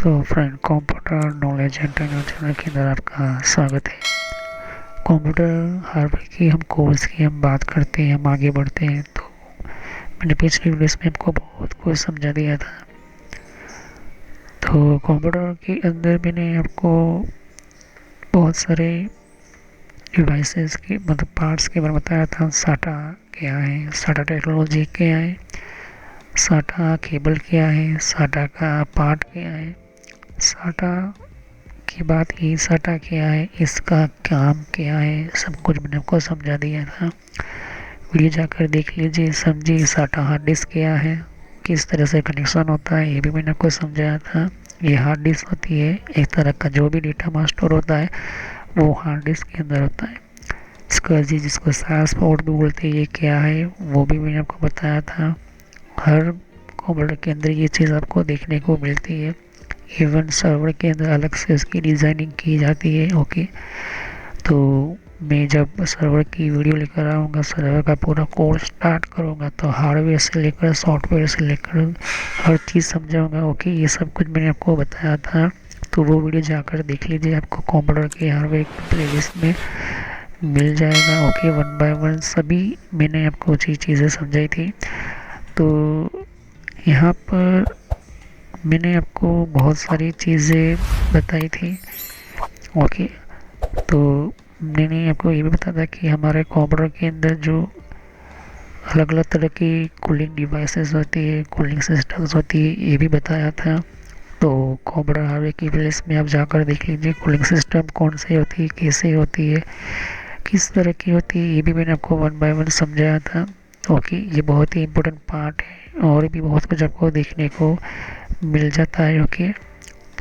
तो friend, computer knowledge and training channel के अंदर आपका स्वागत है। कंप्यूटर हार्डवेयर की हम कोर्स की हम बात करते हैं, हम आगे बढ़ते हैं। तो मैंने पिछली वीडियोस में आपको बहुत कुछ समझा दिया था। तो कंप्यूटर के अंदर मैंने आपको बहुत सारे डिवाइसेस के मतलब पार्ट्स के बारे में बताया था। साटा क्या है, साटा टेक्नोलॉजी क्या है, साटा केबल क्या है, साटा का पार्ट क्या है, साटा की बात की साटा क्या है, इसका काम क्या है, सब कुछ मैंने आपको समझा दिया था। वीडियो जाकर देख लीजिए, समझिए। साटा हार्ड डिस्क क्या है, किस तरह से कनेक्शन होता है, ये भी मैंने आपको समझाया था। ये हार्ड डिस्क होती है, एक तरह का जो भी डेटा मास्टर होता है वो हार्ड डिस्क के अंदर होता है। इसका जी जिसको सास पोर्ट भी बोलते हैं, ये क्या है वो भी मैंने आपको बताया था। हर कंप्यूटर के अंदर ये चीज़ आपको देखने को मिलती है। इवन सर्वर के अंदर अलग से उसकी डिज़ाइनिंग की जाती है। ओके, तो मैं जब सर्वर की वीडियो लेकर आऊँगा, सर्वर का पूरा कोर्स स्टार्ट करूँगा, तो हार्डवेयर से लेकर सॉफ्टवेयर से लेकर हर चीज़ समझाऊँगा। ओके, ये सब कुछ मैंने आपको बताया था। तो वो वीडियो जाकर देख लीजिए, आपको कंप्यूटर के हार्डवेयर प्लेलिस्ट में मिल जाएगा। ओके, वन बाय वन सभी मैंने आपको चीज़ें समझाई थी। तो यहाँ पर मैंने आपको बहुत सारी चीज़ें बताई थी। ओके, तो मैंने आपको ये भी बताया था कि हमारे कंप्यूटर के अंदर जो अलग अलग तरह की कूलिंग डिवाइसेस होती है, कूलिंग सिस्टम्स होती है, ये भी बताया था। तो कंप्यूटर हार्डवेयर की प्लेलिस्ट में आप जाकर देख लीजिए, कूलिंग सिस्टम कौन सी होती है, कैसे होती है, किस तरह की होती है, ये भी मैंने आपको वन बाय वन समझाया था। ओके, ये बहुत ही इम्पोर्टेंट पार्ट है और भी बहुत कुछ आपको देखने को मिल जाता है। ओके,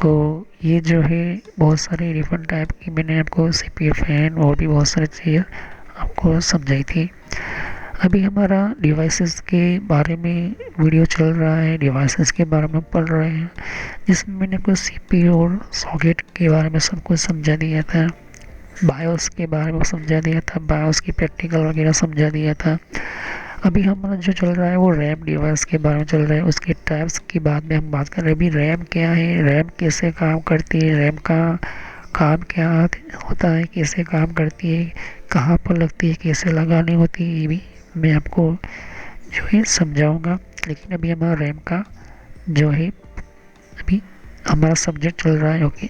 तो ये जो है बहुत सारे डिफरेंट टाइप की मैंने आपको सीपीयू फैन और भी बहुत सारी चीज़ें आपको समझाई थी। अभी हमारा डिवाइसेस के बारे में वीडियो चल रहा है, डिवाइसेस के बारे में पढ़ रहे हैं, जिसमें मैंने आपको सीपीयू और सॉकेट के बारे में सब कुछ समझा दिया था। बायोस के बारे में समझा दिया था, बायोस की प्रैक्टिकल वगैरह समझा दिया था। अभी हमारा जो चल रहा है वो रैम डिवाइस के बारे में चल रहा है, उसके टाइप्स की बाद में हम बात कर रहे हैं। अभी रैम क्या है, रैम कैसे काम करती है, रैम का काम क्या होता है, कैसे काम करती है, कहाँ पर लगती है, कैसे लगानी होती है, ये भी मैं आपको जो है समझाऊंगा। लेकिन अभी हमारा रैम का जो है अभी हमारा सब्जेक्ट चल रहा है। ओके,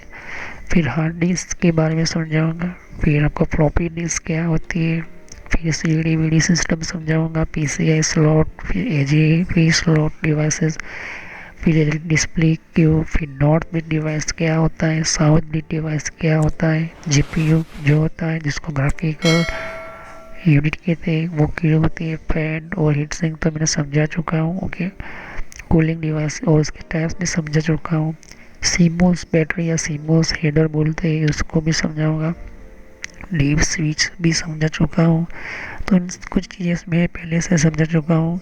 फिर हार्ड डिस्क के बारे में समझाऊंगा, फिर आपको फ्लॉपी डिस्क क्या होती है, फिर C D V D system समझाऊंगा, पी सी आई स्लॉट, फिर A G P slot devices, फिर एल डिस्प्ले क्यू, फिर नॉर्थ बिट डिवाइस क्या होता है, साउथ बिट डिवाइस क्या होता है, जी पी यू जो होता है जिसको ग्राफिकल यूनिट कहते हैं वो क्यों होती है, फैन और हीट सिंक तो मैंने समझा चुका हूँ। ओके, कूलिंग डिवाइस और उसके टाइप्स भी समझा चुका हूँ। सीमोस बैटरी या सीमोस हेडर बोलते हैं, उसको भी समझाऊंगा। डीप स्विच भी समझा चुका हूँ। तो इन कुछ चीज़ें मैं पहले से समझा चुका हूँ।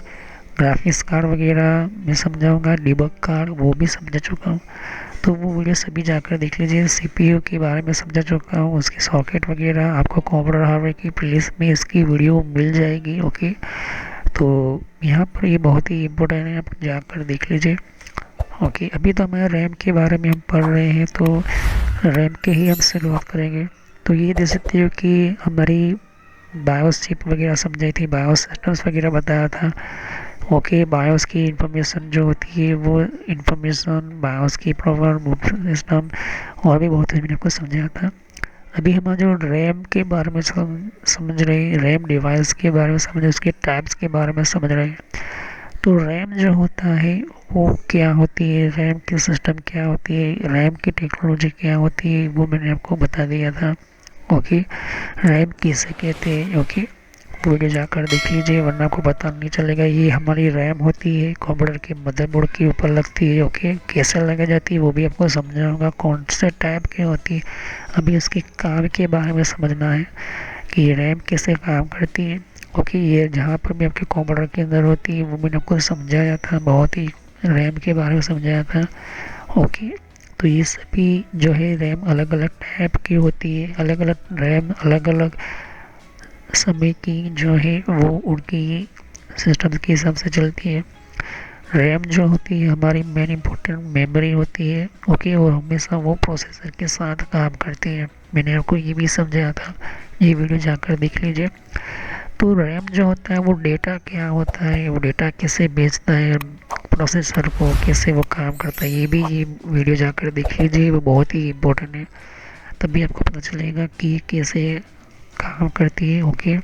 ग्राफिक्स कार्ड वगैरह मैं समझाऊंगा, डिबग कार्ड वो भी समझा चुका हूँ। तो वो वीडियो सभी जाकर देख लीजिए। सीपीयू के बारे में समझा चुका हूँ, उसकी सॉकेट वगैरह आपको कंप्यूटर हार्डवेयर की प्लेलिस्ट में इसकी वीडियो मिल जाएगी। ओके, तो यहाँ पर ये बहुत ही इम्पोर्टेंट है, आप जाकर देख लीजिए। ओके, अभी तो हमारे रैम के बारे में हम पढ़ रहे हैं, तो रैम के ही हम शुरुआत करेंगे। तो ये देख सकते हो कि हमारी बायोस चिप वगैरह समझाई थी, बायोस सिस्टम्स वगैरह बताया था। ओके, बायोस की इंफॉर्मेशन जो होती है वो इंफॉर्मेशन बायोस की प्रॉपर बूट सिस्टम और भी बहुत कुछ मैंने आपको समझाया था। अभी हम जो रैम के बारे में समझ रहे हैं, रैम डिवाइस के बारे में समझ रहे हैं, उसके टाइप्स के बारे में समझ रहे हैं। तो रैम जो होता है वो क्या होती है, रैम की सिस्टम क्या होती है, रैम की टेक्नोलॉजी क्या होती है, वो मैंने आपको बता दिया था। ओके, रैम किसे कहते हैं। ओके, वीडियो जाकर देख लीजिए, वरना आपको पता नहीं चलेगा। ये हमारी रैम होती है, कंप्यूटर के मदरबोर्ड के ऊपर लगती है। ओके, कैसे लगाई जाती है वो भी आपको समझाऊंगा, कौन से टाइप की होती है। अभी उसके काम के बारे में समझना है कि रैम कैसे काम करती है। ओके, ये जहाँ पर भी आपके कंप्यूटर के अंदर होती है वो मैंने आपको समझाया था, बहुत ही रैम के बारे में समझाया था। ओके, तो ये सभी जो है रैम अलग अलग टाइप की होती है, अलग अलग रैम अलग अलग समय की जो है वो उनकी सिस्टम के हिसाब से चलती है। रैम जो होती है हमारी मेन इंपॉर्टेंट मेमोरी होती है, ओके, और हमेशा वो प्रोसेसर के साथ काम करती है। मैंने आपको ये भी समझाया था, ये वीडियो जाकर देख लीजिए। तो रैम जो होता है वो डेटा क्या होता है, वो डेटा कैसे भेजता है प्रोसेसर को, कैसे वो काम करता है, ये वीडियो जाकर देख लीजिए, वो बहुत ही इम्पोर्टेंट है। तभी आपको पता चलेगा कि कैसे काम करती है, ओके।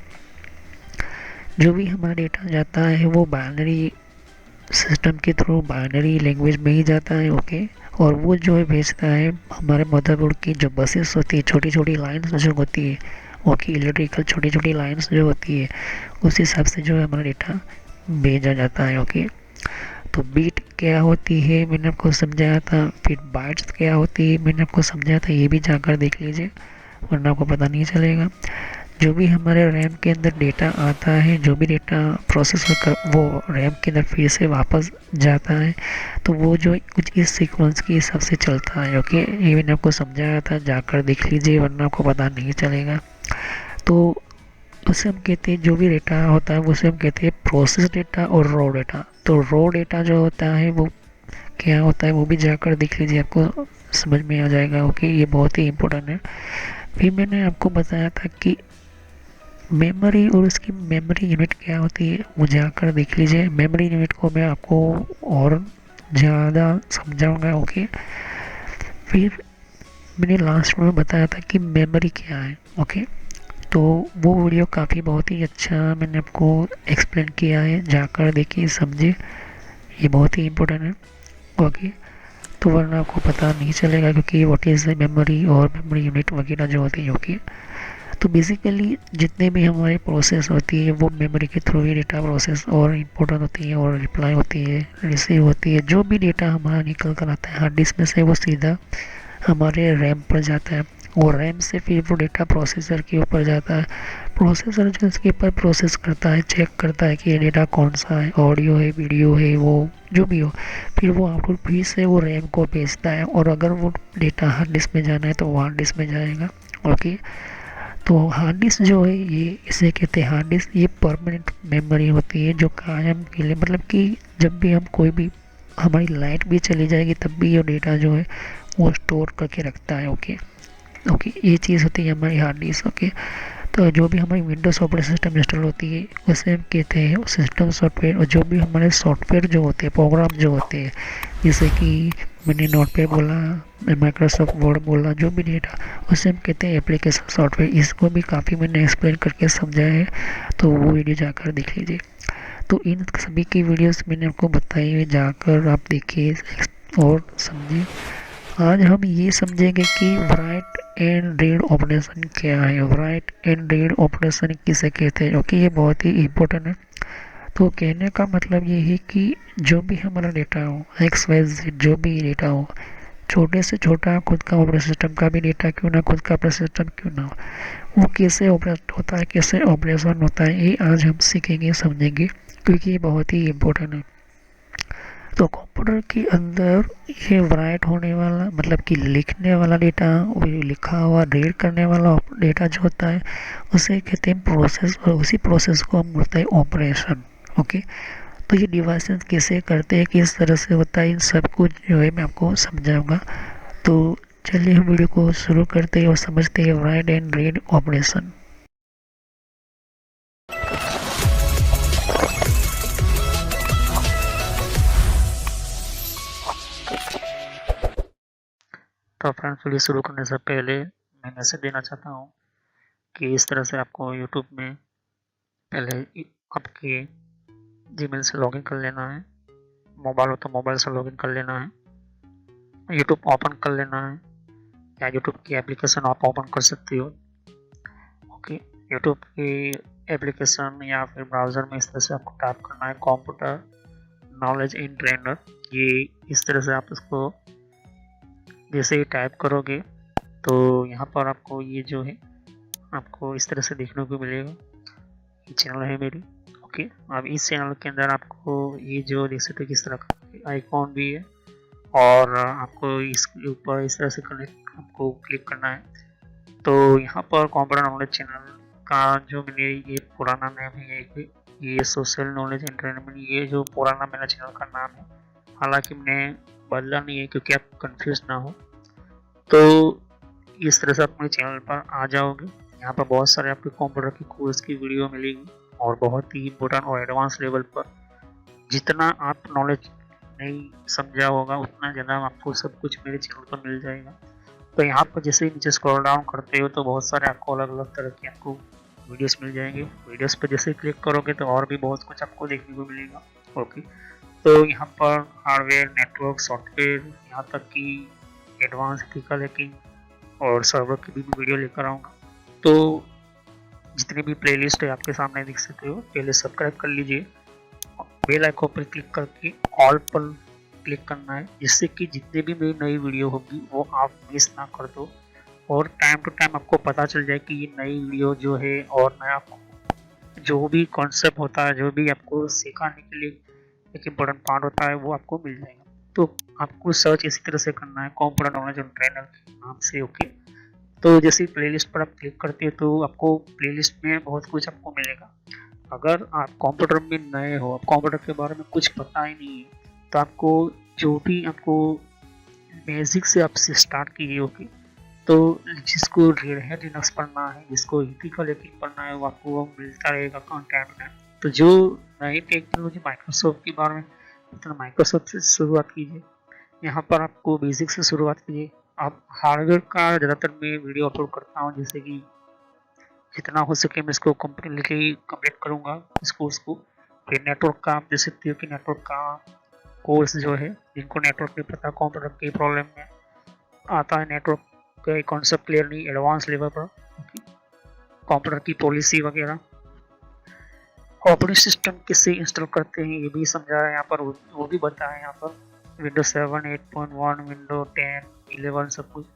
जो भी हमारा डेटा जाता है वो बाइनरी सिस्टम के थ्रू बाइनरी लैंग्वेज में ही जाता है, ओके। और वो जो है भेजता है हमारे मदरबोर्ड की जो बसेस होती है, छोटी छोटी लाइन्स जो होती है, ओके, इलेक्ट्रिकल छोटी छोटी लाइन्स जो होती है, उस हिसाब से जो है हमारा डेटा भेजा जाता है, ओके। तो बीट क्या होती है मैंने आपको समझाया था, फिर बाइट्स क्या होती है मैंने आपको समझाया था, ये भी जाकर देख लीजिए, वरना आपको पता नहीं चलेगा। जो भी हमारे रैम के अंदर डेटा आता है, जो भी डेटा प्रोसेस होकर वो रैम के अंदर फिर से वापस जाता है, तो वो जो कुछ इस सीक्वेंस के हिसाब से चलता है, ओके। ये मैंने आपको समझाया था, जाकर देख लीजिए वरना आपको पता नहीं चलेगा। तो उसे हम कहते हैं, जो भी डेटा होता है उसे हम कहते हैं प्रोसेस डेटा और रॉ डेटा। तो रॉ डेटा जो होता है वो क्या होता है वो भी जाकर देख लीजिए, आपको समझ में आ जाएगा, ओके। ये बहुत ही इंपॉर्टेंट है। फिर मैंने आपको बताया था कि मेमोरी और उसकी मेमोरी यूनिट क्या होती है, वो जाकर देख लीजिए। मेमोरी यूनिट को मैं आपको और ज़्यादा समझाऊंगा, ओके। फिर मैंने लास्ट में बताया था कि मेमोरी क्या है, ओके। तो वो वीडियो काफ़ी बहुत ही अच्छा मैंने आपको एक्सप्लेन किया है, जाकर देखिए समझिए, ये बहुत ही इम्पोर्टेंट है, ओके। तो वरना आपको पता नहीं चलेगा, क्योंकि व्हाट इज़ मेमोरी और मेमोरी यूनिट वगैरह जो होती है, ओके। तो बेसिकली जितने भी हमारी प्रोसेस होती है वो मेमोरी के थ्रू ही डेटा प्रोसेस और इम्पोर्टेंट होती है, और रिप्लाई होती है, रिसीव होती है। जो भी डेटा हमारा निकल कर आता है हार्ड डिस्क में से वो सीधा हमारे रैम पर जाता है, और रैम से फिर वो डेटा प्रोसेसर के ऊपर जाता है। प्रोसेसर जो इसके ऊपर प्रोसेस करता है, चेक करता है कि ये डेटा कौन सा है, ऑडियो है, वीडियो है, वो जो भी हो, फिर वो आउटपुट फिर से वो रैम को भेजता है, और अगर वो डेटा हार्ड डिस्क में जाना है तो वो हार्ड डिस्क में जाएगा, ओके। तो हार्ड डिस्क जो है ये इसे कहते हैं हार्ड डिस्क, ये परमानेंट मेमोरी होती है जो कायम के लिए, मतलब कि जब भी हम कोई भी हमारी लाइट भी चली जाएगी तब भी ये डेटा जो है वो स्टोर करके रखता है, ओके। ओके, ये चीज़ होती है हमारी हार्ड डिस्क, ओके। तो जो भी हमारी विंडोज़ ऑपरेटिंग सिस्टम इंस्टॉल होती है उसे हम कहते हैं सिस्टम सॉफ्टवेयर। और जो भी हमारे सॉफ्टवेयर जो होते हैं, प्रोग्राम जो होते हैं, जैसे कि मैंने नोटपैड बोला, माइक्रोसॉफ्ट वर्ड बोला, जो भी डेटा, उसे हम कहते हैं एप्लीकेशन सॉफ्टवेयर। इसको भी काफ़ी मैंने एक्सप्लेन करके समझाया है, तो वो वीडियो जाकर देख लीजिए। तो इन सभी की वीडियोस मैंने आपको बताई हुई, जाकर आप देखिए और समझिए। आज हम ये समझेंगे कि राइट एंड रीड ऑपरेशन क्या है, राइट एंड रीड ऑपरेशन किसे कहते हैं, ओके। ये बहुत ही इम्पोर्टेंट है। तो कहने का मतलब ये है कि जो भी हमारा डेटा हो, एक्स वाई जेड जो भी डेटा हो, छोटे से छोटा खुद का ऑपरेटिंग सिस्टम का भी डेटा क्यों ना, खुद का ऑपरेटिंग सिस्टम क्यों ना हो, वो कैसे ऑपरेट होता है, कैसे ऑपरेशन होता है, ये आज हम सीखेंगे, समझेंगे, क्योंकि ये बहुत ही इम्पोर्टेंट है। तो कंप्यूटर के अंदर ये राइट होने वाला, मतलब कि लिखने वाला डेटा, वो लिखा हुआ रीड करने वाला डेटा जो होता है उसे कहते हैं प्रोसेस, और उसी प्रोसेस को हम बोलते हैं ऑपरेशन, ओके। तो ये डिवाइसेस कैसे करते हैं, किस तरह से होता है, इन सब कुछ जो है मैं आपको समझाऊंगा। तो चलिए हम वीडियो को शुरू करते हैं और समझते हैं राइट एंड रीड ऑपरेशन। तो फ्रेंड्स, वीडियो शुरू करने से पहले मैं मैसेज देना चाहता हूँ कि इस तरह से आपको यूट्यूब में पहले आपके जीमेल से लॉगिन कर लेना है। मोबाइल हो तो मोबाइल से लॉगिन कर लेना है, यूट्यूब ओपन कर लेना है, या यूट्यूब की एप्लीकेशन आप ओपन कर सकती हो, ओके। यूट्यूब की एप्लीकेशन या फिर ब्राउज़र में इस तरह से आपको टाइप करना है कंप्यूटर नॉलेज इन ट्रेनर। ये इस तरह से आप इसको जैसे ही टाइप करोगे तो यहाँ पर आपको ये जो है आपको इस तरह से देखने को मिलेगा। ये चैनल है मेरी, ओके। अब इस चैनल के अंदर आपको ये जो देख सकते किस तरह का आइकॉन भी है, और आपको इसके ऊपर इस तरह से कनेक्ट आपको क्लिक करना है। तो यहाँ पर कंप्यूटर नॉलेज चैनल का जो मैंने ये पुराना नेम है ये सोशल नॉलेज एंटरटेनमेंट, ये जो पुराना मेरा चैनल का नाम है, हालांकि मैंने बदला नहीं है क्योंकि आप कंफ्यूज ना हो। तो इस तरह से आप मेरे चैनल पर आ जाओगे। यहाँ पर बहुत सारे आपके कंप्यूटर की कोर्स की वीडियो मिलेगी और बहुत ही इम्पोर्टेंट और एडवांस लेवल पर जितना आप नॉलेज नहीं समझा होगा उतना ज़्यादा आपको सब कुछ मेरे चैनल पर मिल जाएगा। तो यहाँ पर जैसे ही नीचे स्क्रॉल डाउन करते हो तो बहुत सारे आपको अलग अलग तरह की आपको वीडियोस मिल जाएंगे। वीडियोस पर जैसे क्लिक करोगे तो और भी बहुत कुछ आपको देखने को मिलेगा। ओके, तो यहाँ पर हार्डवेयर, नेटवर्क, सॉफ्टवेयर, यहाँ तक कि एडवांस एथिकल हैकिंग और सर्वर की भी वीडियो लेकर आऊँगा। तो जितनी भी प्लेलिस्ट है आपके सामने दिख सकते हो, पहले सब्सक्राइब कर लीजिए। बेल आइकन पर क्लिक करके ऑल पर क्लिक करना है, जिससे कि जितने भी मेरी नई वीडियो होगी वो आप मिस ना कर दो और टाइम टू टाइम आपको पता चल जाए कि ये नई वीडियो जो है और नया जो भी कॉन्सेप्ट होता है, जो भी आपको सिखाने के लिए एक इम्पोर्टेंट पार्ट होता है, वो आपको मिल जाएगा। तो आपको सर्च इसी तरह से करना है, कंप्यूटर नॉलेज ऑन ट्रेनर के नाम से। ओके, तो जैसे प्लेलिस्ट पर आप क्लिक करते हैं तो आपको प्लेलिस्ट में बहुत कुछ आपको मिलेगा। अगर आप कंप्यूटर में नए हो, आप कंप्यूटर के बारे में कुछ पता ही नहीं है, तो आपको जो भी आपको बेसिक से आपसे स्टार्ट कीजिए। ओके, तो जिसको रेड हैट लिनक्स पढ़ना है, जिसको एथिकल हैकिंग पढ़ना है, वो आपको वो मिलता रहेगा कंटेंट में। तो जो नई टेक्नोलॉजी माइक्रोसॉफ्ट के बारे में, तो माइक्रोसॉफ्ट से शुरुआत कीजिए। यहाँ पर आपको बेसिक से शुरुआत कीजिए। अब हार्डवेयर का ज़्यादातर मैं वीडियो अपलोड करता हूँ, जैसे कि जितना हो सके मैं इसको कम्प्लीटली कंप्लीट करूँगा इस कोर्स को। फिर नेटवर्क का आप देख सकते हो कि नेटवर्क का कोर्स जो है, जिनको नेटवर्क नहीं पता, कंप्यूटर की प्रॉब्लम में आता है, नेटवर्क का कॉन्सेप्ट क्लियर नहीं, एडवांस लेवल पर कंप्यूटर की पॉलिसी वगैरह, ऑपरेटिंग सिस्टम किससे इंस्टॉल करते हैं ये भी समझा है यहाँ पर, वो भी बताया यहाँ पर। विंडोज 7, 8.1, विंडो 10, 11 सब कुछ।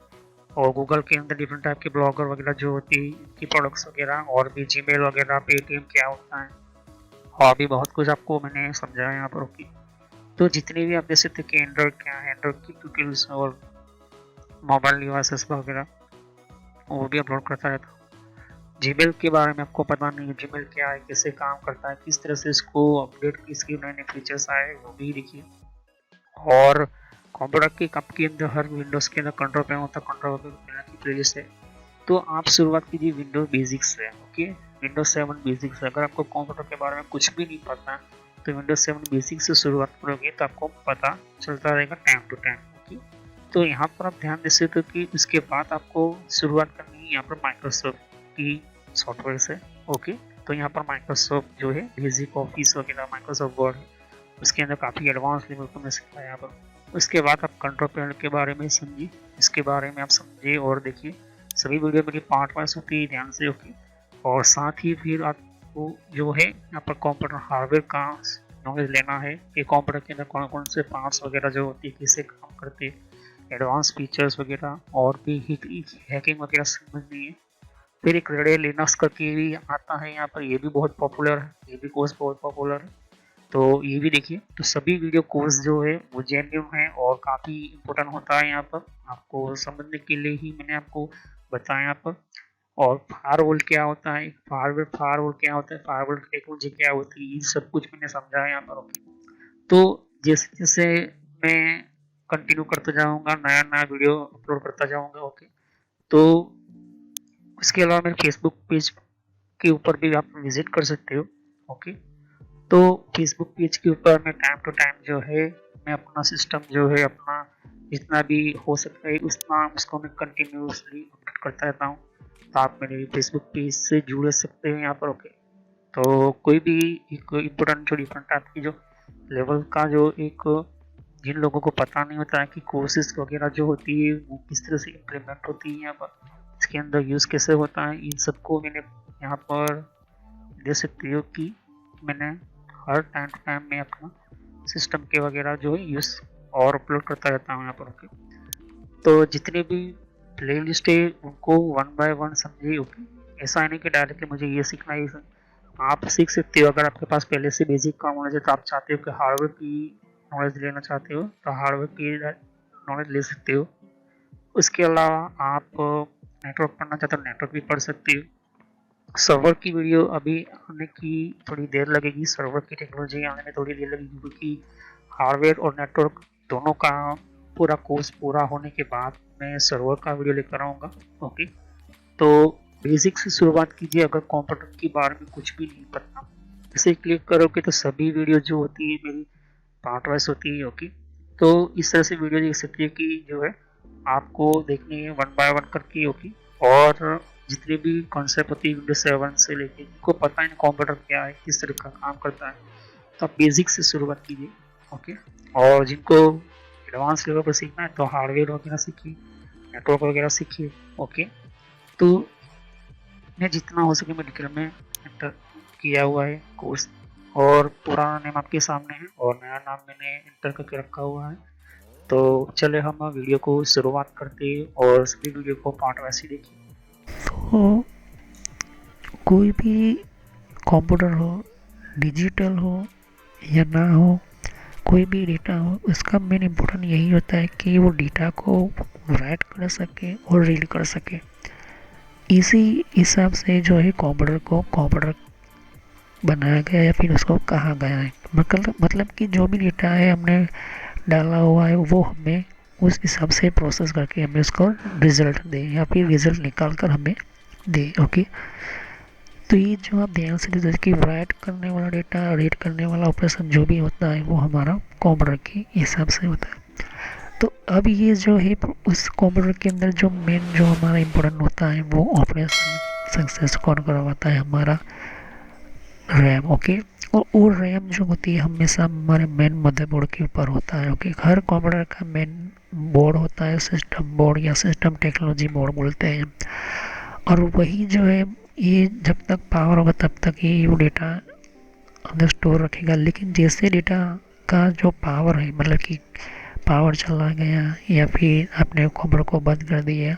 और गूगल के अंदर डिफरेंट टाइप के ब्लॉगर वगैरह जो होती है, इनकी प्रोडक्ट्स वगैरह, और भी जीमेल वगैरह, पेटीएम क्या होता है, और भी बहुत कुछ आपको मैंने समझाया यहाँ पर। ओके, तो जितने भी आप देख सकते कि एंड्रॉइड क्या है, एंड्रॉइड की ट्यूटोरियल्स और मोबाइल डिवाइसेस वगैरह वो भी अपलोड करता रहता हूँ। जीमेल के बारे में आपको पता नहीं है, जीमेल क्या है, कैसे काम करता है, किस तरह से इसको अपडेट, इसके नए नए फीचर्स आए, वो भी देखिए। और कंप्यूटर के कप के अंदर हर विंडोज़ के अंदर कंट्रोल पैनल होता है, कंट्रोल पैनल की प्लेलिस्ट है। तो आप शुरुआत कीजिए विंडोज बेसिक्स से। Okay, Windows 7 basics. अगर आपको कंप्यूटर के बारे में कुछ भी नहीं पता तो विंडोज 7 बेसिक्स से शुरुआत करोगे तो आपको पता चलता रहेगा टाइम टू टाइम। ओके, तो यहाँ पर आप ध्यान दे सकते हो कि उसके बाद आपको शुरुआत करनी है यहाँ पर माइक्रोसॉफ्ट की सॉफ्टवेयर से। ओके, तो यहाँ पर माइक्रोसॉफ्ट जो है बेसिक ऑफिस वगैरह, माइक्रोसॉफ्ट वर्ड, उसके अंदर काफ़ी एडवांस लेवल को मैं सिखाया यहाँ पर। उसके बाद आप कंट्रोल पैनल के बारे में समझिए, इसके बारे में आप समझिए और देखिए। सभी वीडियो मेरी पार्ट वाइज होती है, ध्यान से। ओके, और साथ ही फिर आपको जो है यहाँ पर कंप्यूटर हार्डवेयर का नॉलेज लेना है कि कंप्यूटर के अंदर कौन कौन से पार्ट्स वगैरह जो होती है, कैसे काम करते हैं, एडवांस फीचर्स वगैरह, और भी हैकिंग वगैरह समझनी है। फिर एक रेड लिनक्स करके भी आता है यहाँ पर, ये भी बहुत पॉपुलर है, ये भी कोर्स बहुत पॉपुलर है, तो ये भी देखिए। तो सभी वीडियो कोर्स जो है वो जेन्युइन है और काफ़ी इम्पोर्टेंट होता है यहाँ पर, आपको समझने के लिए ही मैंने आपको बताया यहाँ पर। और फायरवॉल क्या होता है, फायरवॉल क्या होता है, फायरवॉल टेक्नोलॉजी क्या होती है, ये सब कुछ मैंने समझाया यहाँ पर। तो जैसे जैसे मैं कंटिन्यू करते जाऊँगा, नया नया वीडियो अपलोड करता जाऊँगा। ओके, तो उसके अलावा मेरे फेसबुक पेज के ऊपर भी आप विजिट कर सकते हो। ओके, तो फेसबुक पेज के ऊपर मैं टाइम टू टाइम जो है मैं अपना सिस्टम जो है अपना जितना भी हो सकता है उतना उसको मैं कंटिन्यूसली अपडेट करता रहता हूँ। तो आप मेरे फेसबुक पेज से जुड़ सकते हैं यहाँ पर। ओके, तो कोई भी एक इम्पोर्टेंट जो डिफरेंट टाइप की जो लेवल का जो एक, जिन लोगों को पता नहीं होता है कि कोर्सेज वगैरह जो होती है वो किस तरह से इम्प्लीमेंट होती है यहाँ पर, इसके अंदर यूज़ कैसे होता है, इन सबको मैंने यहाँ पर दे सकती हो कि मैंने हर टाइम टू टाइम में अपना सिस्टम के वगैरह जो है यूज़ और अपलोड करता रहता हूँ यहाँ पर। ओके, तो जितने भी प्ले लिस्ट है उनको वन बाय वन समझिए। ओके, ऐसा नहीं कि डायरेक्टली मुझे ये सीखना है, आप सीख सकते हो। अगर आपके पास पहले से बेसिक का नॉलेज है तो आप चाहते हो कि हार्डवेयर की नॉलेज लेना चाहते हो तो हार्डवेयर की नॉलेज ले सकते हो। उसके अलावा आप नेटवर्क पढ़ना चाहते हो, नेटवर्क भी पढ़ सकते हो। सर्वर की वीडियो अभी आने की थोड़ी देर लगेगी, सर्वर की टेक्नोलॉजी आने में थोड़ी देर लगेगी, क्योंकि हार्डवेयर और नेटवर्क दोनों का पूरा कोर्स पूरा होने के बाद मैं सर्वर का वीडियो लेकर आऊँगा। ओके, तो बेसिक से शुरुआत कीजिए। अगर कंप्यूटर के बारे में कुछ भी नहीं पता, इसे क्लिक करोगे तो सभी वीडियो जो होती है मेरी पार्ट वाइज होती है। ओके, तो इस तरह से वीडियो देख सकती है कि जो है आपको देखनी है वन बाय वन करके। ओके, और जितने भी कॉन्सेप्ट होती है विंडोज 7 से लेके, जिनको पता है कंप्यूटर क्या है, किस तरह का काम करता है, तो आप बेसिक से शुरुआत कीजिए। ओके, और जिनको एडवांस लेवल पर सीखना है तो हार्डवेयर वगैरह सीखिए, नेटवर्क वगैरह सीखिए। ओके, तो मैं जितना हो सके मेडिकल में एंटर किया हुआ है कोर्स, और पुराना नेम आपके सामने है और नया नाम मैंने एंटर करके रखा हुआ है। तो चले हम वीडियो को शुरुआत करते हैं और सभी वीडियो को पार्ट वैसे देखिए। तो कोई भी कंप्यूटर हो, डिजिटल हो या ना हो, कोई भी डेटा हो, उसका मेन इम्पोर्टेंट यही होता है कि वो डेटा को राइट कर सके और रीड कर सके। इसी हिसाब से जो है कंप्यूटर को कंप्यूटर बनाया गया या फिर उसको कहा गया है। मतलब कि जो भी डेटा है हमने डाला हुआ है वो हमें उस हिसाब से प्रोसेस करके हमें उसको रिजल्ट दे या फिर रिजल्ट निकाल कर हमें दे। ओके, तो ये जो आप ध्यान से जैसे कि राइट करने वाला डेटा, रीड करने वाला ऑपरेशन जो भी होता है वो हमारा कंप्यूटर के हिसाब से होता है। तो अब ये जो है उस कंप्यूटर के अंदर जो मेन जो हमारा इम्पोर्टेंट होता है वो ऑपरेशन सक्सेस कौन करवाता है, हमारा रैम। ओके, और वो रैम जो होती है हमेशा हमारे मेन मदरबोर्ड के ऊपर होता है। ओके, हर कंप्यूटर का मेन बोर्ड होता है, सिस्टम बोर्ड या सिस्टम टेक्नोलॉजी बोर्ड बोलते हैं। और वही जो है ये जब तक पावर होगा तब तक ही वो डेटा अंदर स्टोर रखेगा। लेकिन जैसे डेटा का जो पावर है, मतलब कि पावर चला गया या फिर आपने कंप्यूटर को बंद कर दिया,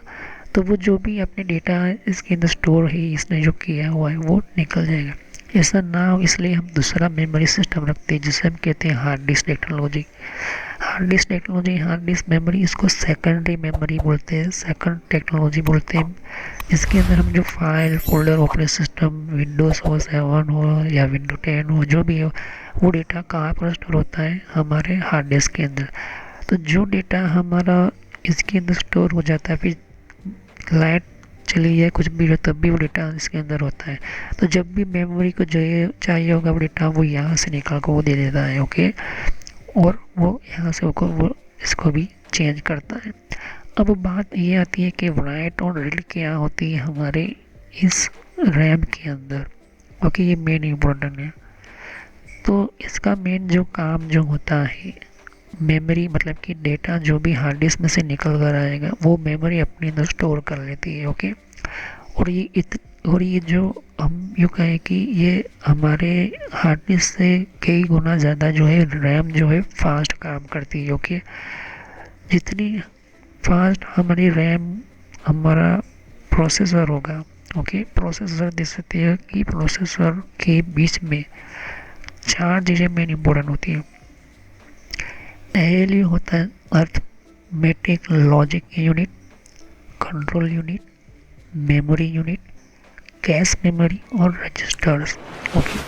तो वो जो भी अपने डेटा इसके अंदर स्टोर है, इसने जो किया हुआ है वो निकल जाएगा। ऐसा ना हो इसलिए हम दूसरा मेमोरी सिस्टम रखते हैं जिसे हम कहते हैं hard disk technology. Hard disk technology, hard disk memory, इसको सेकेंडरी मेमोरी बोलते हैं, सेकंड टेक्नोलॉजी बोलते हैं। इसके अंदर हम जो file folder operating system Windows हो 7 हो या विंडो 10 हो, जो भी हो, वो डेटा कहाँ पर स्टोर होता है, हमारे हार्ड डिस्क के अंदर। तो जो डेटा हमारा इसके अंदर स्टोर हो जाता है, फिर लाइट चली जाए कुछ भी हो तब भी वो डेटा इसके अंदर होता है। तो जब भी मेमोरी को जो चाहिए होगा वो डेटा वो यहाँ से निकाल कर वो दे देता है। ओके, और वो यहाँ से वो इसको भी चेंज करता है। अब बात ये आती है कि राइट और रीड क्या होती है हमारे इस रैम के अंदर। ओके, ये मेन इम्पोर्टेंट है। तो इसका मेन जो काम जो होता है, मेमोरी मतलब कि डेटा जो भी हार्ड डिस्क में से निकल कर आएगा वो मेमोरी अपने अंदर स्टोर कर लेती है। ओके, और ये जो हम यूँ कहें कि ये हमारे हार्ड डिस्क से कई गुना ज़्यादा जो है रैम जो है फास्ट काम करती है। ओके, जितनी फास्ट हमारी रैम, हमारा प्रोसेसर होगा। ओके, प्रोसेसर देख सकते हैं कि प्रोसेसर के बीच में चार चीज़ें मेन इम्पोर्टेंट होती है। ALU होता है arithmetic logic unit, control unit, memory unit, cache memory और रजिस्टर्स। ओके,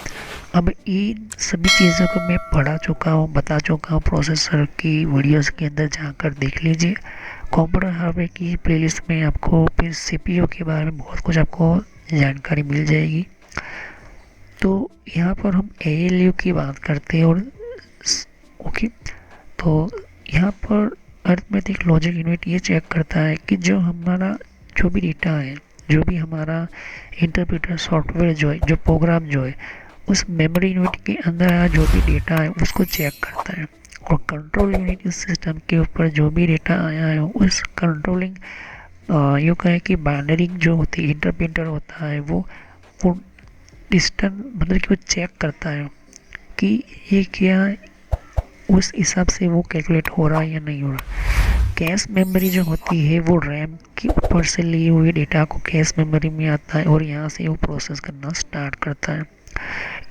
अब इन सभी चीज़ों को मैं पढ़ा चुका हूँ, बता चुका हूँ प्रोसेसर की वीडियोस के अंदर, जाकर देख लीजिए। कंप्यूटर हार्डवेयर की प्लेलिस्ट में आपको फिर CPU के बारे में बहुत कुछ आपको जानकारी मिल जाएगी। तो यहाँ पर हम ALU की बात करते हैं। और ओके, तो यहाँ पर अर्थमेटिक लॉजिक यूनिट ये चेक करता है कि जो हमारा जो भी डेटा है, जो भी हमारा इंटरप्रेटर सॉफ्टवेयर जो है, जो प्रोग्राम जो है, उस मेमोरी यूनिट के अंदर आया जो भी डेटा है उसको चेक करता है। और कंट्रोल यूनिट इस सिस्टम के ऊपर जो भी डेटा आया है उस कंट्रोलिंग यूँ कहें कि बाइनरी जो होती है, इंटरप्रेटर होता है, वो डिस्टेंस मतलब कि वो चेक करता है कि ये क्या, उस हिसाब से वो कैलकुलेट हो रहा है या नहीं हो रहा। कैश मेमोरी जो होती है वो रैम के ऊपर से लिए हुए डेटा को कैश मेमोरी में आता है और यहाँ से वो प्रोसेस करना स्टार्ट करता है।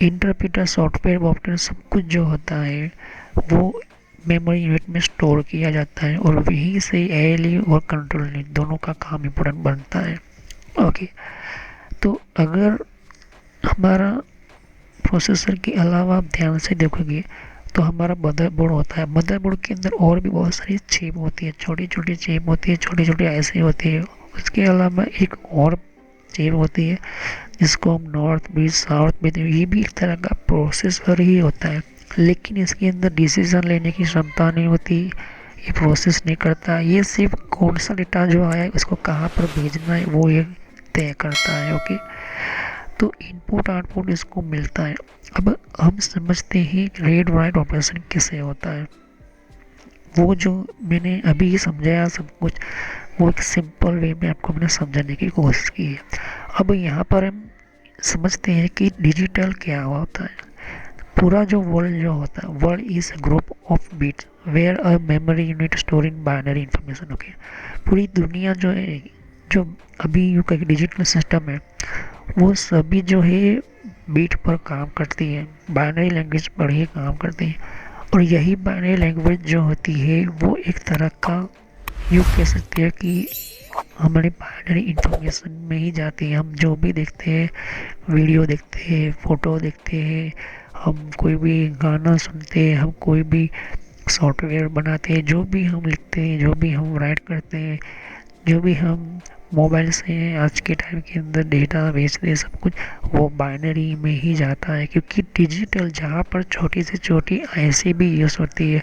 इंटरप्रेटर सॉफ्टवेयर सब कुछ जो होता है वो मेमोरी यूनिट में स्टोर किया जाता है और वहीं से ALU और कंट्रोल यूनिट दोनों का काम इम्पोर्टेंट बनता है। ओके, तो अगर हमारा प्रोसेसर के अलावा आप ध्यान से देखोगे तो हमारा मदरबोर्ड होता है। मदरबोर्ड के अंदर और भी बहुत सारी चिप होती है, छोटी छोटी चिप होती है, छोटी छोटी आईसी होती है। उसके अलावा एक और चिप होती है जिसको हम नॉर्थ बीट साउथ बीट, ये भी एक तरह का प्रोसेसर ही होता है, लेकिन इसके अंदर डिसीजन लेने की क्षमता नहीं होती, ये प्रोसेस नहीं करता। ये सिर्फ कौन सा डेटा जो आया है उसको कहाँ पर भेजना है वो ये तय करता है। ओके, तो इनपुट आउटपुट इसको मिलता है। अब हम समझते हैं रीड राइट ऑपरेशन कैसे होता है। वो जो मैंने अभी समझाया सब कुछ, वो एक सिंपल वे में आपको मैंने समझाने की कोशिश की है। अब यहाँ पर हम समझते हैं कि डिजिटल क्या होता है। पूरा जो वर्ल्ड जो होता है, world is a group of bits where a memory unit storing binary information. Okay, पूरी दुनिया जो है, जो अभी यू का डिजिटल सिस्टम है, वो सभी जो है बीट पर काम करती है, बाइनरी लैंग्वेज पर ही काम करती है। और यही बाइनरी लैंग्वेज जो होती है वो एक तरह का यूँ कह सकते हैं कि हमारे बाइनरी इंफॉर्मेशन में ही जाती है। हम जो भी देखते हैं, वीडियो देखते हैं, फ़ोटो देखते हैं, हम कोई भी गाना सुनते हैं, हम कोई भी सॉफ्टवेयर बनाते हैं, जो भी हम लिखते हैं, जो भी हम राइट करते हैं, जो भी हम मोबाइल से आज के टाइम के अंदर डेटा भेजते हैं, सब कुछ वो बाइनरी में ही जाता है। क्योंकि डिजिटल जहाँ पर छोटी से छोटी आईसी भी यूज़ होती है,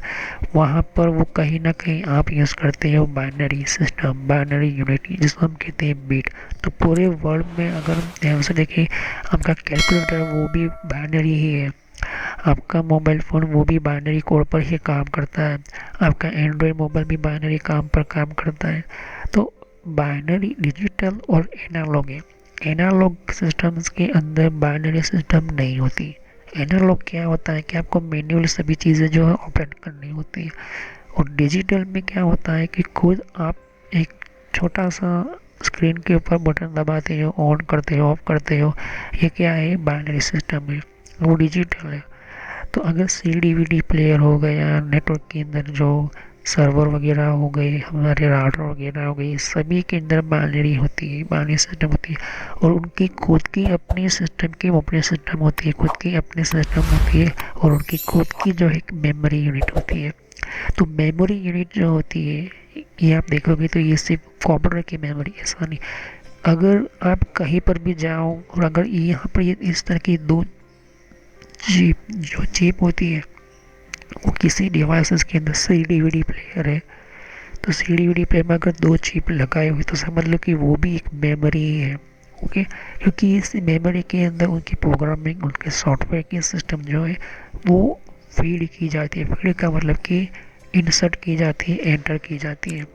वहाँ पर वो कहीं ना कहीं आप यूज़ करते हो बाइनरी सिस्टम, बाइनरी यूनिट, जिसको हम कहते हैं बिट। तो पूरे वर्ल्ड में अगर हम ध्यान से देखें, आपका कैलकुलेटर वो भी बाइनरी ही है, आपका मोबाइल फ़ोन वो भी बाइनरी कोड पर ही काम करता है, आपका एंड्रॉयड मोबाइल भी बाइनरी काम पर काम करता है। तो बाइनरी डिजिटल और एनालॉग है। एनालॉग सिस्टम्स के अंदर बाइनरी सिस्टम नहीं होती। एनालॉग क्या होता है कि आपको मैन्युअल सभी चीज़ें जो है ऑपरेट करनी होती है, और डिजिटल में क्या होता है कि खुद आप एक छोटा सा स्क्रीन के ऊपर बटन दबाते हो, ऑन करते हो, ऑफ करते हो, ये क्या है, बाइनरी सिस्टम है, वो डिजिटल है। तो अगर सी डीवीडी प्लेयर हो गया, नेटवर्क के अंदर जो सर्वर वगैरह हो गए, हमारे राउटर वगैरह हो गए, सभी के अंदर बाइनरी होती है, बाइनरी सिस्टम होती है। और उनकी खुद की अपनी सिस्टम की अपनी सिस्टम होती है, खुद की अपनी सिस्टम होती है, और उनकी खुद की जो है मेमोरी यूनिट होती है। तो मेमोरी यूनिट जो होती है, ये आप देखोगे तो ये सिर्फ कंप्यूटर की मेमोरी, ऐसा नहीं। अगर आप कहीं पर भी जाओ और अगर यहाँ पर ये इस तरह की दो चिप होती है, वो किसी डिवाइसेस के अंदर सी डीवीडी प्लेयर है, तो सी डीवीडी प्लेयर में अगर दो चिप लगाए हुए तो समझ लो कि वो भी एक मेमोरी ही है। ओके, क्योंकि इस मेमोरी के अंदर उनकी प्रोग्रामिंग, उनके सॉफ्टवेयर की सिस्टम जो है वो फीड की जाती है। फीड का मतलब कि इंसर्ट की जाती है, एंटर की जाती है।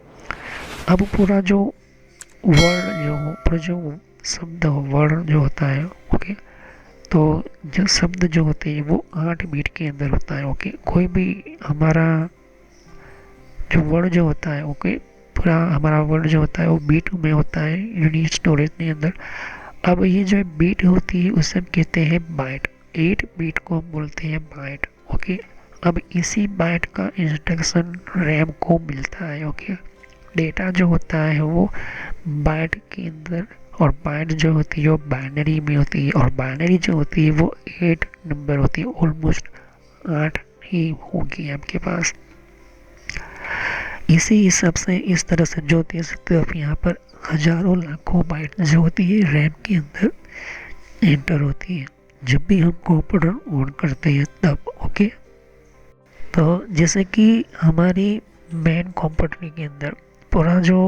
अब पूरा जो वर्ड जो पूरा जो शब्द वर्ड जो होता है, ओके, तो जो शब्द जो होते हैं वो 8 बीट के अंदर होता है। ओके, कोई भी हमारा जो वर्ड जो होता है, ओके, पूरा हमारा वर्ड जो होता है वो बीट में होता है, यूनिट स्टोरेज के अंदर। अब ये जो बीट होती है उसे हम कहते हैं बाइट। 8 बीट को हम बोलते हैं बाइट। ओके, अब इसी बाइट का इंस्ट्रक्शन रैम को मिलता है। ओके, डेटा जो होता है वो बाइट के अंदर, और बाइट जो होती है वो बाइनरी में होती है, और बाइनरी जो होती है वो 8 नंबर होती है, ऑलमोस्ट 8 ही होगी आपके पास। इसी हिसाब से इस तरह से जो दे सकते हो आप, यहाँ पर हजारों लाखों बाइट जो होती है रैम के अंदर एंटर होती है जब भी हम कंप्यूटर ऑन करते हैं तब। ओके, तो जैसे कि हमारी मेन कंप्यूटर के अंदर पूरा जो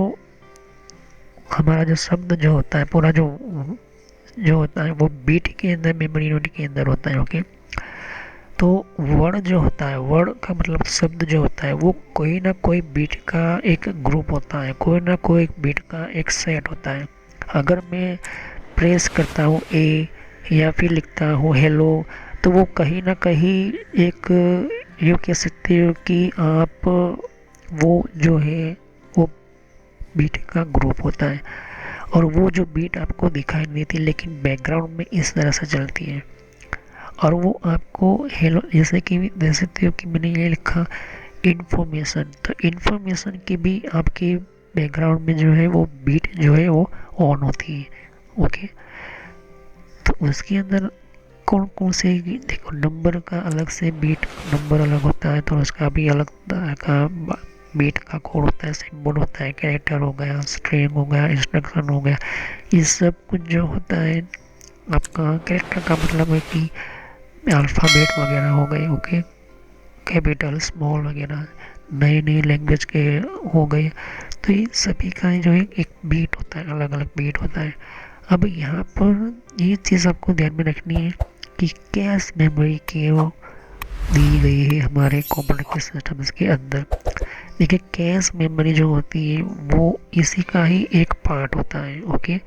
हमारा जो शब्द जो होता है, पूरा जो होता है वो बीट के अंदर, मेमोरी यूनिट के अंदर होता है। ओके, तो वर्ड जो होता है, वर्ड का मतलब शब्द जो होता है वो कोई ना कोई बीट का एक ग्रुप होता है, कोई ना कोई बीट का एक सेट होता है। अगर मैं प्रेस करता हूँ ए, या फिर लिखता हूँ हेलो, तो वो कहीं ना कहीं एक यूँ कह सकते हो कि आप वो जो है वो बीट का ग्रुप होता है, और वो जो बीट आपको दिखाई नहीं देती लेकिन बैकग्राउंड में इस तरह से चलती है, और वो आपको हेलो, जैसे कि देख सकते हो कि मैंने ये लिखा इन्फॉर्मेशन, तो इन्फॉर्मेशन की भी आपके बैकग्राउंड में जो है वो बीट जो है वो ऑन होती है। ओके, उसके अंदर कौन कौन से, देखो नंबर का अलग से बीट नंबर अलग होता है, तो उसका भी अलग तरह का बीट का कोड होता है, सिंबल होता है, कैरेक्टर हो गया, स्ट्रिंग हो गया, इंस्ट्रक्शन हो गया। ये सब कुछ जो होता है आपका कैरेक्टर का मतलब है कि अल्फ़ाबेट वगैरह हो गए, ओके, कैपिटल स्मॉल वगैरह, नई नई लैंग्वेज के हो गए। तो ये सभी का जो है एक बीट होता है, अलग अलग बीट होता है। अब यहाँ पर ये चीज़ आपको ध्यान में रखनी है कि कैश मेमोरी क्यों दी गई है हमारे कंप्यूटर के सिस्टम्स के अंदर। देखिए कैश मेमोरी जो होती है वो इसी का ही एक पार्ट होता है, ओके,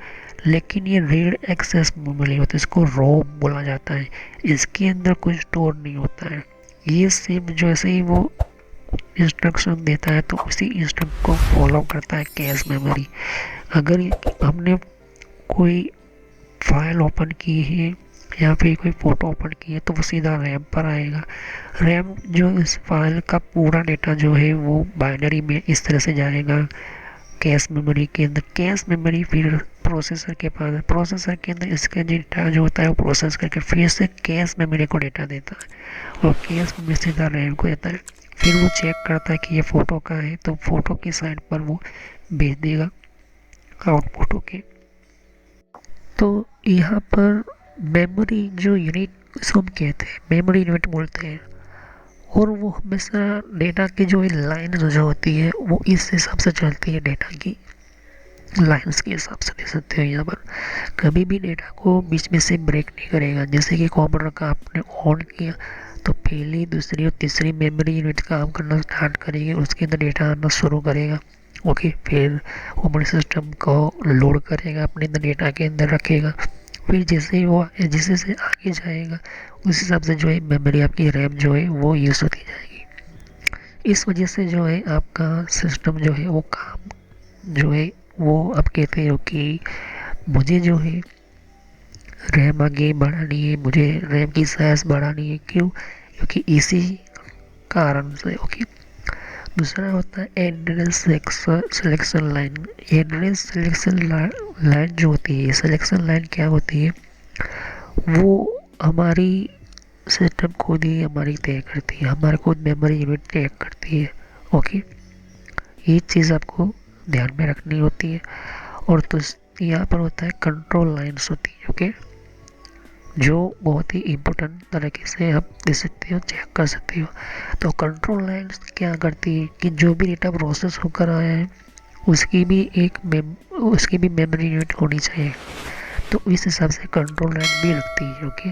लेकिन ये रीड एक्सेस मेमोरी होता है, इसको रोम बोला जाता है। इसके अंदर कुछ स्टोर नहीं होता है। ये सिर्फ जैसे ही वो इंस्ट्रक्शन देता है तो उसी इंस्ट्रक्शन को फॉलो करता है कैश मेमोरी। अगर हमने कोई फाइल ओपन की है या फिर कोई फ़ोटो ओपन की है तो वो सीधा रैम पर आएगा। रैम जो इस फाइल का पूरा डेटा जो है वो बाइनरी में इस तरह से जाएगा कैश मेमोरी के अंदर। कैश मेमोरी फिर प्रोसेसर के पास है, प्रोसेसर के अंदर इसका डेटा जो होता है वो प्रोसेस करके फिर से कैश मेमोरी को डेटा देता है और कैश मेमोरी सीधा रैम को देता है। फिर वो चेक करता है कि ये फ़ोटो का है तो फ़ोटो की साइड पर वो भेज देगा आउटपुट, ओके। तो यहाँ पर मेमोरी जो यूनिट, इसको हम कहते हैं मेमोरी यूनिट बोलते हैं, और वो हमेशा डेटा की जो लाइन जो होती है वो इस हिसाब से चलती है, डेटा की लाइंस के हिसाब से दे सकते हो। यहाँ पर कभी भी डेटा को बीच में से ब्रेक नहीं करेगा। जैसे कि कंप्यूटर का आपने ऑन किया तो पहली दूसरी और तीसरी मेमोरी यूनिट काम करना स्टार्ट करेगी, उसके अंदर डेटा आना शुरू करेगा, ओके। फिर ऑपरेटिंग सिस्टम को लोड करेगा, अपने अंदर डेटा के अंदर रखेगा। फिर जैसे ही वो जैसे से आगे जाएगा उस हिसाब से जो है मेमोरी आपकी रैम जो है वो यूज़ होती जाएगी। इस वजह से जो है आपका सिस्टम जो है वो काम जो है वो आप कहते हो कि मुझे जो है रैम आगे बढ़ानी है, मुझे रैम की साइज बढ़ानी है, क्यों? क्योंकि इसी कारण से, ओके। दूसरा होता है address selection line. Address selection line जो होती है, सिलेक्शन लाइन क्या होती है, वो हमारी सिस्टम खुद ही हमारी तय करती है, हमारे खुद मेमोरी यूनिट तय करती है, ओके। ये चीज़ आपको ध्यान में रखनी होती है। और तो यहाँ पर होता है कंट्रोल लाइन्स होती है, ओके, जो बहुत ही इम्पोर्टेंट तरीके से आप दे सकते हो, चेक कर सकते हो। तो कंट्रोल लाइन्स क्या करती है कि जो भी डेटा प्रोसेस होकर आया है उसकी भी मेमोरी यूनिट होनी चाहिए, तो इस हिसाब से कंट्रोल लाइन भी रखती है, ओके।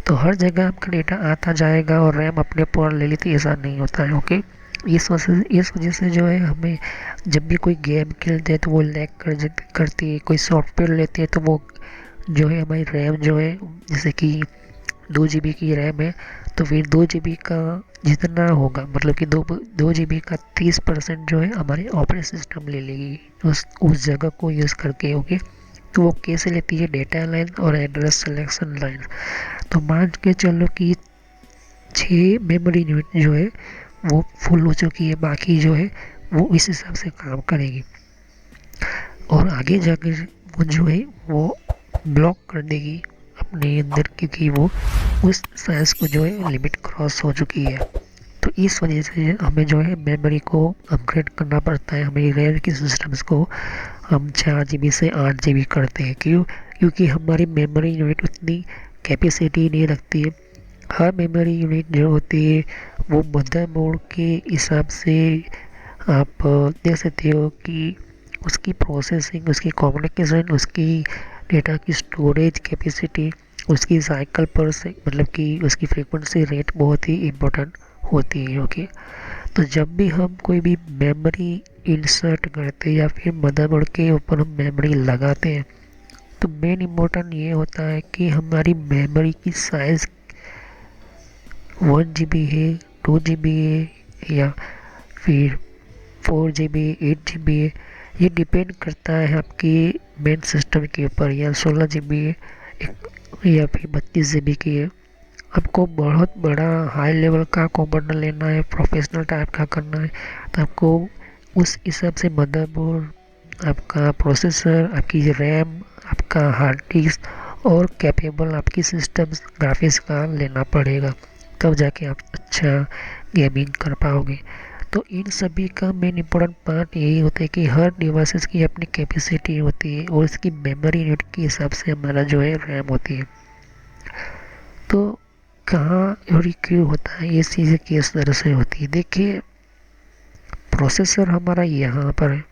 तो हर जगह आपका डेटा आता जाएगा और रैम अपने ऊपर ले लेती है, ऐसा नहीं होता है, ओके। इस वजह से जो है हमें जब भी कोई गेम खेलते हैं तो वो लैग करती है, कोई सॉफ्टवेयर लेते हैं तो वो जो है हमारी रैम जो है, जैसे कि 2 GB की रैम है तो फिर 2 GB का जितना होगा, मतलब कि 2 GB का 30% जो है हमारे ऑपरेटिंग सिस्टम ले लेगी उस जगह को यूज़ करके, ओके। तो वो कैसे लेती है, डेटा लाइन और एड्रेस सिलेक्शन लाइन। तो मान के चलो कि 6 मेमोरी यूनिट जो है वो फुल हो चुकी है, बाकी जो है वो इस हिसाब से काम करेगी और आगे जाकर वो जो है वो ब्लॉक कर देगी अपने अंदर, क्योंकि वो उस साइज को जो है लिमिट क्रॉस हो चुकी है। तो इस वजह से हमें जो है मेमोरी को अपग्रेड करना पड़ता है। हमें रैम की सिस्टम्स को हम 4 GB से 8 GB करते हैं, क्योंकि हमारी मेमोरी यूनिट उतनी कैपेसिटी नहीं रखती है। हर मेमोरी यूनिट जो होती है वो मदरबोर्ड के हिसाब से आप देख सकते हो कि उसकी प्रोसेसिंग, उसकी कम्युनिकेशन, उसकी डेटा की स्टोरेज कैपेसिटी, उसकी साइकिल पर से मतलब कि उसकी फ्रीक्वेंसी रेट बहुत ही इम्पोर्टेंट होती है, ओके। तो जब भी हम कोई भी मेमोरी इंसर्ट करते हैं या फिर मदरबोर्ड के ऊपर हम मेमोरी लगाते हैं तो मेन इम्पोर्टेंट ये होता है कि हमारी मेमोरी की साइज़ 1 GB है, 2 GB है या फिर 4 GB, 8 GB है। ये डिपेंड करता है आपकी मेन सिस्टम के ऊपर, या 16 GB है या फिर 32 GB की है। आपको बहुत बड़ा हाई लेवल का कंप्यूटर लेना है, प्रोफेशनल टाइप का करना है, तो आपको उस हिसाब से मदरबोर्ड, आपका प्रोसेसर, आपकी रैम, आपका हार्ड डिस्क और कैपेबल आपकी सिस्टम ग्राफिक्स का लेना पड़ेगा, तब जाके आप अच्छा गेमिंग कर पाओगे। तो इन सभी का मेन इम्पोर्टेंट पार्ट यही होता है कि हर डिवाइसेस की अपनी कैपेसिटी होती है और इसकी मेमोरी यूनिट के हिसाब से हमारा जो है रैम होती है। तो कहाँ और क्यों होता है ये चीज़ें किस तरह से होती है, देखिए प्रोसेसर हमारा यहाँ पर है,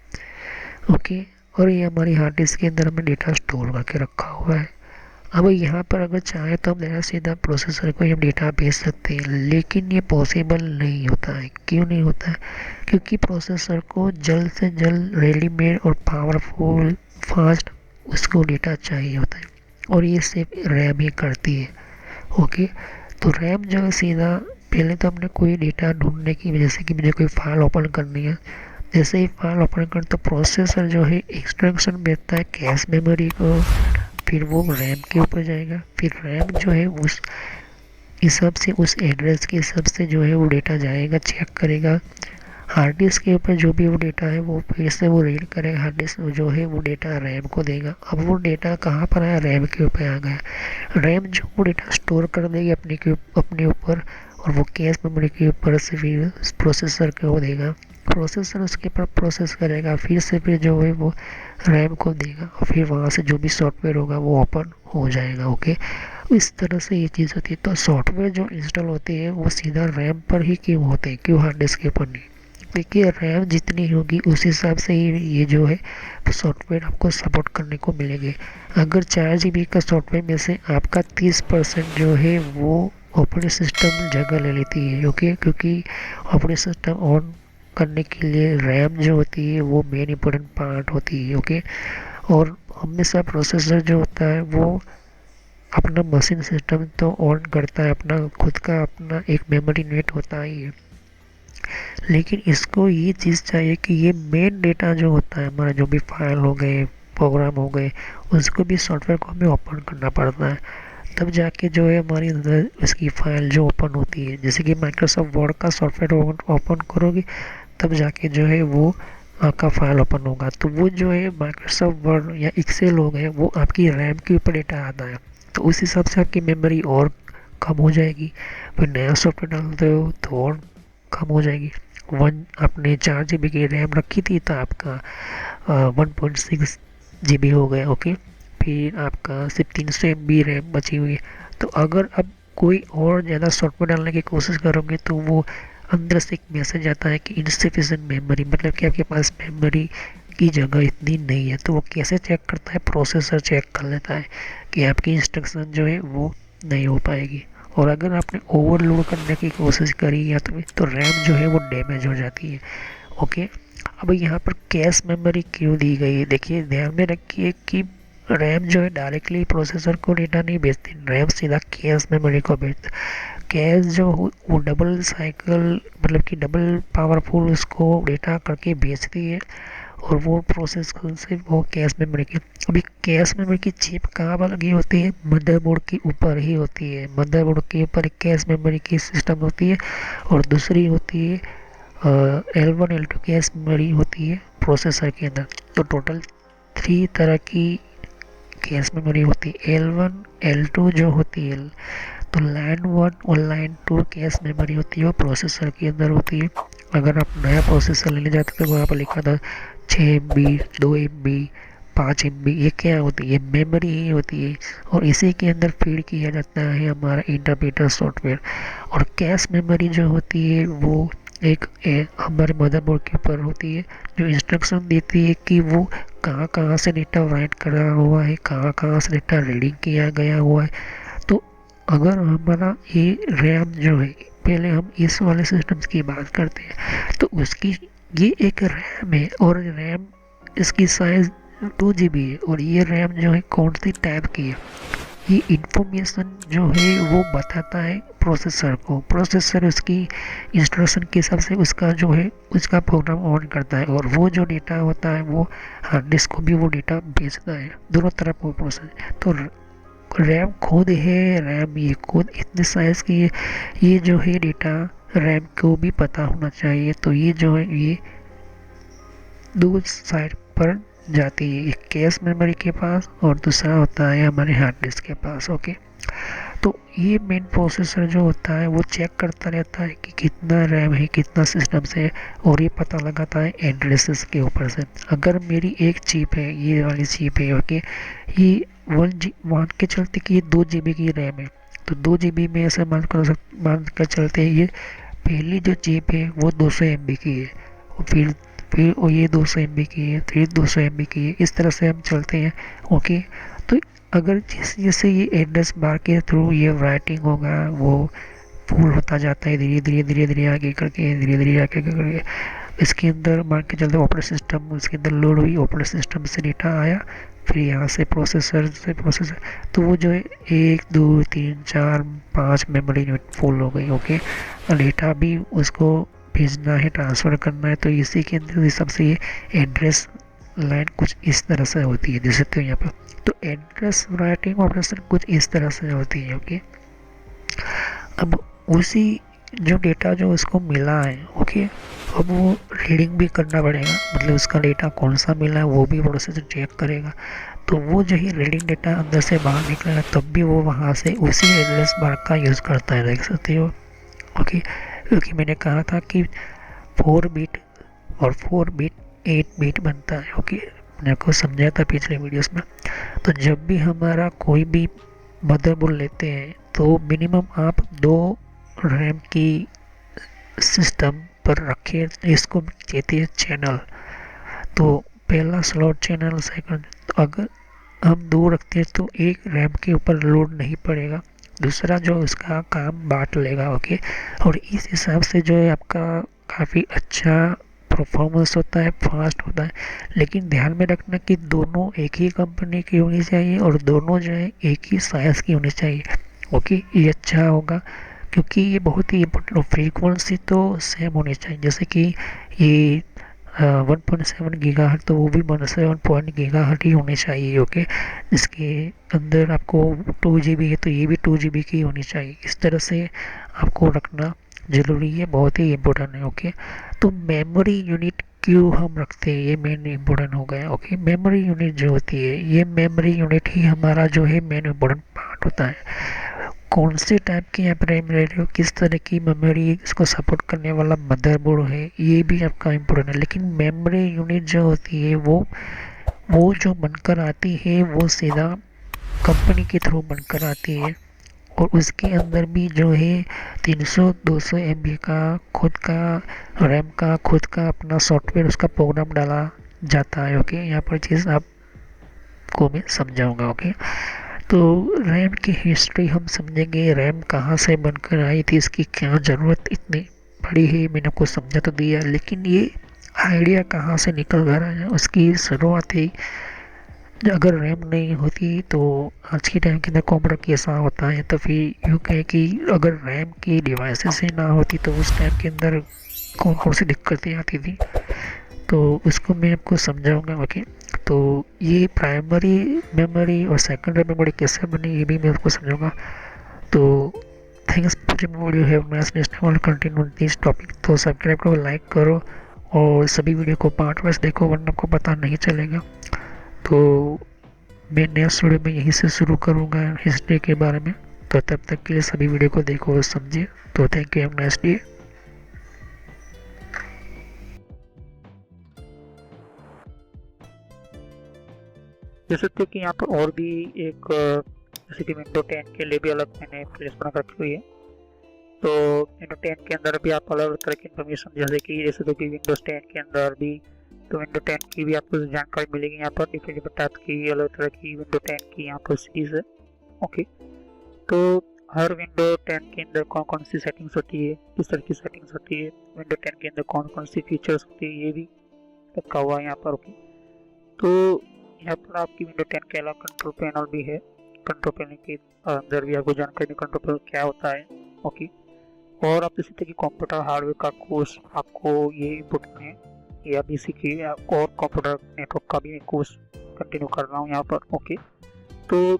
ओके, और ये हमारी हार्ड डिस्क के अंदर हमें डेटा स्टोर करके रखा हुआ है। अब यहाँ पर अगर चाहे तो हम डायरेक्ट सीधा प्रोसेसर को हम डेटा भेज सकते हैं, लेकिन ये पॉसिबल नहीं होता है। क्यों नहीं होता है? क्योंकि प्रोसेसर को जल्द से जल्द रेडीमेड और पावरफुल फास्ट उसको डेटा चाहिए होता है, और ये सिर्फ रैम ही करती है, ओके। तो रैम जो है सीधा पहले तो हमने कोई डेटा ढूंढने की, जैसे कि मुझे कोई फाइल ओपन करनी है, जैसे ही फाइल ओपन कर तो प्रोसेसर जो है इंस्ट्रक्शन भेजता है कैश मेमोरी को, फिर वो रैम के ऊपर जाएगा, फिर रैम जो है उस हिसाब से उस एड्रेस के हिसाब से जो है वो डेटा जाएगा, चेक करेगा हार्ड डिस्क के ऊपर जो भी वो डेटा है, वो फिर से वो रीड करेगा, हार्ड डिस्क जो है वो डेटा रैम को देगा। अब वो डेटा कहाँ पर आया? रैम के ऊपर आ गया। रैम जो वो डेटा स्टोर कर देगी अपने ऊपर, और वो कैश मेमोरी के ऊपर से फिर प्रोसेसर को देगा, प्रोसेसर उसके ऊपर प्रोसेस करेगा, फिर से फिर जो है वो रैम को देगा, और फिर वहाँ से जो भी सॉफ्टवेयर होगा वो ओपन हो जाएगा, ओके। इस तरह से ये चीज़ होती है। तो सॉफ्टवेयर जो इंस्टॉल होती है वो सीधा रैम पर ही क्यों होते हैं, क्यों हार्ड डिस्क के ऊपर नहीं? देखिए रैम जितनी होगी उस हिसाब से ही ये जो है सॉफ्टवेयर आपको सपोर्ट करने को मिलेंगे। अगर 4 GB का सॉफ्टवेयर में से आपका 30% जो है वो ऑपरेटिंग सिस्टम जगह ले लेती है, ओके, क्योंकि ऑपरेटिंग सिस्टम ऑन करने के लिए रैम जो होती है वो मेन इंपॉर्टेंट पार्ट होती है, ओके। और हमेशा प्रोसेसर जो होता है वो अपना मशीन सिस्टम तो ऑन करता है, अपना खुद का अपना एक मेमोरी यूनिट होता ही है, लेकिन इसको ये चीज़ चाहिए कि ये मेन डेटा जो होता है हमारा, जो भी फाइल हो गए, प्रोग्राम हो गए, उसको भी सॉफ्टवेयर को हमें ओपन करना पड़ता है, तब जाके जो है हमारी अंदर उसकी फाइल जो ओपन होती है। जैसे कि माइक्रोसॉफ्ट वर्ड का सॉफ्टवेयर ओपन करोगे तब जाके जो है वो आपका फाइल ओपन होगा। तो वो जो है माइक्रोसॉफ्ट वर्ड या एक्सेल हो गए वो आपकी रैम के ऊपर डेटा आता है, तो उस हिसाब से आपकी मेमोरी और कम हो जाएगी। फिर नया सॉफ्टवेयर डालते हो तो और कम हो जाएगी। वन आपने 4 GB की रैम रखी थी तो आपका 1.6 GB हो गया, ओके। फिर आपका सिर्फ 300 MB रैम बची हुई है। तो अगर अब कोई और ज़्यादा सॉफ्टवेयर डालने की कोशिश करोगे तो वो अंदर से एक मैसेज आता है कि इनसफिशिएंट मेमोरी, मतलब कि आपके पास मेमोरी की जगह इतनी नहीं है। तो वो कैसे चेक करता है? प्रोसेसर चेक कर लेता है कि आपकी इंस्ट्रक्शन जो है वो नहीं हो पाएगी, और अगर आपने ओवरलोड करने की कोशिश करी या तो रैम जो है वो डैमेज हो जाती है, ओके। अब यहाँ पर कैश मेमोरी क्यों दी गई है? देखिए ध्यान में रखिए कि रैम जो है डायरेक्टली प्रोसेसर को डेटा नहीं भेजती, रैम सीधा कैश मेमोरी को भेजता। कैश जो वो डबल साइकिल, मतलब कि डबल पावरफुल उसको डेटा करके भेजती है, और वो प्रोसेस से वो कैश मेमोरी की। अभी कैश मेमोरी की चिप कहाँ पर लगी होती है? मदरबोर्ड के ऊपर ही होती है। मदरबोर्ड के ऊपर एक कैश मेमोरी की सिस्टम होती है, और दूसरी होती है L1 L2 कैश मेमोरी होती है प्रोसेसर के अंदर। तो टोटल 3 तरह की कैश मेमोरी होती है। L1 L2 जो होती है, तो लाइन 1 और लाइन 2 कैश मेमोरी होती है वो प्रोसेसर के अंदर होती है। अगर आप नया प्रोसेसर लेने जाते तो वहाँ पर लिखा था 6 MB, 2 MB, 5 MB, ये क्या होती है? मेमोरी ही होती है, और इसी के अंदर फीड किया जाता है हमारा इंटरप्रेटर सॉफ्टवेयर। और कैश मेमोरी जो होती है वो एक हमारे मदरबोर्ड के ऊपर होती है, जो इंस्ट्रक्शन देती है कि वो कहाँ कहाँ से डेटा राइट करा हुआ है, कहाँ कहाँ से डेटा रीडिंग किया गया हुआ है। तो अगर हमारा ये रैम जो है, पहले हम इस वाले सिस्टम्स की बात करते हैं, तो उसकी ये एक रैम है, और रैम इसकी साइज़ 2 GB है, और ये रैम जो है कौन सी टाइप की है, ये इंफॉर्मेशन जो है वो बताता है प्रोसेसर को। प्रोसेसर उसकी इंस्ट्रक्शन के हिसाब से उसका जो है उसका प्रोग्राम ऑन करता है, और वो जो डेटा होता है वो हार्ड डिस्क को भी वो डेटा भेजता है, दोनों तरफ वो प्रोसेस। तो रैम खुद है, रैम ये खुद इतने साइज़ की है, ये जो है डेटा रैम को भी पता होना चाहिए। तो ये जो है ये दो साइड पर जाती है, एक कैश मेमोरी के पास और दूसरा होता है हमारे हार्ड डिस्क के पास। ओके, तो ये मेन प्रोसेसर जो होता है वो चेक करता रहता है कि कितना रैम है, कितना सिस्टम से है, और ये पता लगाता है एड्रेसेस के ऊपर से। अगर मेरी एक चिप है, ये वाली चिप है, ओके, ये मान के चलते कि ये 2 GB की रैम है, तो 2 GB में ऐसा मान कर चलते हैं ये पहली जो चिप है वो 200 MB की है, और फिर और ये 200 MB की है, फिर 200 MB की है, इस तरह से हम चलते हैं। ओके, तो अगर जैसे जैसे ये एड्रेस बार के थ्रू ये राइटिंग होगा वो फुल होता जाता है, धीरे धीरे धीरे धीरे आगे करके, धीरे धीरे आगे करके इसके अंदर मान के चलते ऑपरेटिंग सिस्टम इसके अंदर लोड हुई, ऑपरेटिंग सिस्टम से डेटा आया, फिर यहाँ से प्रोसेसर, तो वो जो है 1 2 3 4 5 मेमोरी यूनिट फुल हो गई। ओके, और डेटा भी उसको भेजना है, ट्रांसफ़र करना है, तो इसी के अंदर सबसे ये एड्रेस लाइन कुछ इस तरह से होती है, देख सकते हो यहाँ पर। तो एड्रेस राइटिंग ऑपरेशन कुछ इस तरह से होती है। ओके, अब उसी जो डेटा जो उसको मिला है, ओके, अब वो रीडिंग भी करना पड़ेगा, मतलब उसका डेटा कौन सा मिला है वो भी प्रोसेसर चेक करेगा, तो वो जो ही रीडिंग डेटा अंदर से बाहर निकलेगा तब भी वो वहाँ से उसी एड्रेस बार का यूज़ करता है, देख सकते हो। ओके, क्योंकि मैंने कहा था कि 4 बिट और 4 बिट 8 बिट बनता है। ओके, मैंने आपको समझाया था पिछले वीडियोस में। तो जब भी हमारा कोई भी मदरबोर्ड लेते हैं तो मिनिमम आप 2 रैम की सिस्टम पर रखें, इसको कहते हैं चैनल। तो पहला स्लॉट चैनल, सेकंड, तो अगर हम 2 रखते हैं तो एक रैम के ऊपर लोड नहीं पड़ेगा, दूसरा जो उसका काम बांट लेगा। ओके, और इस हिसाब से जो है आपका काफ़ी अच्छा परफॉर्मेंस होता है, फास्ट होता है। लेकिन ध्यान में रखना कि दोनों एक ही कंपनी की होनी चाहिए और दोनों जो है एक ही साइज़ की होनी चाहिए। ओके, ये अच्छा होगा क्योंकि ये बहुत ही इम्पोर्टेंट, फ्रीक्वेंसी तो सेम होनी चाहिए, जैसे कि ये 1.7 गीगाहर्ट्ज़ तो वो भी 1.7 गीगाहर्ट्ज़ ही होनी चाहिए। ओके, इसके अंदर आपको 2 GB है तो ये भी 2 GB की होनी चाहिए, इस तरह से आपको रखना ज़रूरी है, बहुत ही इम्पोर्टेंट है। ओके, तो मेमोरी यूनिट क्यों हम रखते हैं, ये मेन इम्पोर्टेंट हो गया। ओके, मेमोरी यूनिट जो होती है, ये मेमोरी यूनिट ही हमारा जो है मेन इम्पोर्टेंट पार्ट होता है। कौन से टाइप की आप रैम ले रहे हो, किस तरह की मेमोरी इसको सपोर्ट करने वाला मदरबोर्ड है, ये भी आपका इम्पोर्टेंट है। लेकिन मेमोरी यूनिट जो होती है वो जो बनकर आती है वो सीधा कंपनी के थ्रू बनकर आती है, और उसके अंदर भी जो है 300-200 MB का खुद का रैम का खुद का अपना सॉफ्टवेयर, उसका प्रोग्राम डाला जाता है। ओके, यहाँ पर चीज़ आपको मैं समझाऊंगा। ओके, तो रैम की हिस्ट्री हम समझेंगे, रैम कहाँ से बनकर आई थी, इसकी क्या ज़रूरत इतनी पड़ी है, मैंने आपको समझा तो दिया, लेकिन ये आइडिया कहाँ से निकल कर आया, उसकी शुरुआत ही अगर रैम नहीं होती तो आज के टाइम के अंदर कंप्यूटर कैसा होता है, तो फिर यूँ कहें कि अगर रैम की डिवाइसेस ही ना होती तो उस टाइम के अंदर कौन कौन सी दिक्कतें आती थी, तो उसको मैं आपको समझाऊंगा। ओके, तो ये प्राइमरी मेमोरी और सेकेंडरी मेमोरी कैसे बनी ये भी मैं आपको समझाऊंगा। तो thanks for watching video, have nice next one continue this topic. तो सब्सक्राइब करो, लाइक करो और सभी वीडियो को पार्ट वाइज देखो वरना आपको पता नहीं चलेगा। तो मैं नेक्स्ट वीडियो में यहीं से शुरू करूँगा हिस्ट्री के बारे में, तो तब तक के लिए सभी वीडियो को देखो और समझिए। तो thank you, have nice day. जैसे कि यहाँ पर और भी एक जैसे कि विंडो 10 के लिए भी अलग मैंने प्लेलिस्ट बना रखी हुई है। तो विंडो 10 के अंदर भी आप अलग अलग तरह की इन्फॉर्मेशन, जैसे कि विंडोज 10 के अंदर भी तो विंडो 10 की भी आपको जानकारी मिलेगी। यहाँ पर डिफरेंट टाइप की अलग तरह की विंडो 10 की यहाँ पर सीरीज है। ओके, तो हर विंडो 10 के अंदर कौन कौन सी सेटिंग्स होती है, किस तरह की सेटिंग्स होती है, विंडो 10 के अंदर कौन कौन सी फीचर्स होती है, ये भी रखा हुआ है यहाँ पर। ओके, तो यहाँ पर आपकी विंडो 10 के अलावा कंट्रोल पैनल भी है, कंट्रोल पैनल के अंदर भी आपको जानकारी कंट्रोल पैनल क्या होता है। ओके, और आप इसी तरह की कंप्यूटर हार्डवेयर का कोर्स आपको ये इम्पोर्टेंट है, या भी सीखिए, और कंप्यूटर नेटवर्क का भी कोर्स कंटिन्यू कर रहा हूँ यहाँ पर। ओके, तो